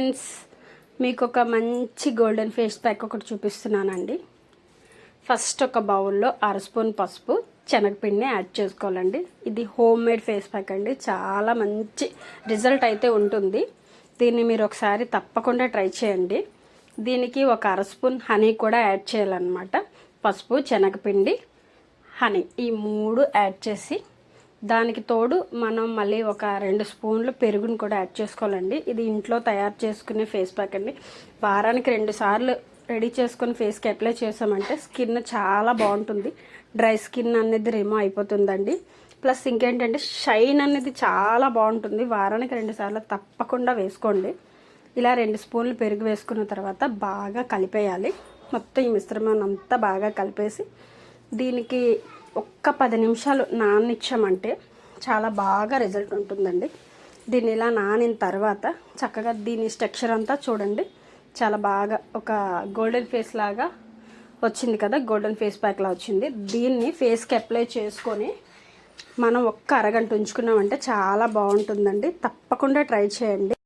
Friends, మీకు ఒక మంచి గోల్డెన్ ఫేస్ ప్యాక్ ఒకటి చూపిస్తున్నానండి. ఫస్ట్ ఒక బౌల్లో 1/2 స్పూన్ పసుపు, శనగపిండిని యాడ్ చేసుకోవాలండి. ఇది హోమ్ మేడ్ ఫేస్ ప్యాక్ అండి. చాలా మంచి రిజల్ట్ అయితే ఉంటుంది. దీన్ని మీరు ఒకసారి తప్పకుండా ట్రై చేయండి. దీనికి ఒక 1/2 స్పూన్ హనీ కూడా యాడ్ చేయాలన్నమాట. పసుపు, శనగపిండి, హనీ ఈ 3 యాడ్ చేసి దానికి తోడు మనం మళ్ళీ ఒక 2 స్పూన్లు పెరుగుని కూడా యాడ్ చేసుకోవాలండి. ఇది ఇంట్లో తయారు చేసుకునే ఫేస్ ప్యాక్ అండి. వారానికి 2 సార్లు రెడీ చేసుకొని ఫేస్కి అప్లై చేసామంటే స్కిన్ చాలా బాగుంటుంది. డ్రై స్కిన్ అనేది రిమూవ్ అయిపోతుందండి. ప్లస్ ఇంకేంటంటే షైన్ అనేది చాలా బాగుంటుంది. వారానికి 2 సార్లు తప్పకుండా వేసుకోండి. ఇలా 2 స్పూన్లు పెరుగు వేసుకున్న తర్వాత బాగా కలిపేయాలి. మొత్తం ఈ మిశ్రమాన్ని అంతా బాగా కలిపేసి దీనికి ఒక్క 10 నిమిషాలు నాననిచ్చామంటే చాలా బాగా రిజల్ట్ ఉంటుందండి. దీన్ని ఇలా నానిన తర్వాత చక్కగా దీని స్ట్రక్చర్ అంతా చూడండి, చాలా బాగా ఒక గోల్డెన్ ఫేస్ లాగా వచ్చింది కదా, గోల్డెన్ ఫేస్ ప్యాక్లా వచ్చింది. దీన్ని ఫేస్కి అప్లై చేసుకొని మనం ఒక్క అరగంట ఉంచుకున్నామంటే చాలా బాగుంటుందండి. తప్పకుండా ట్రై చేయండి.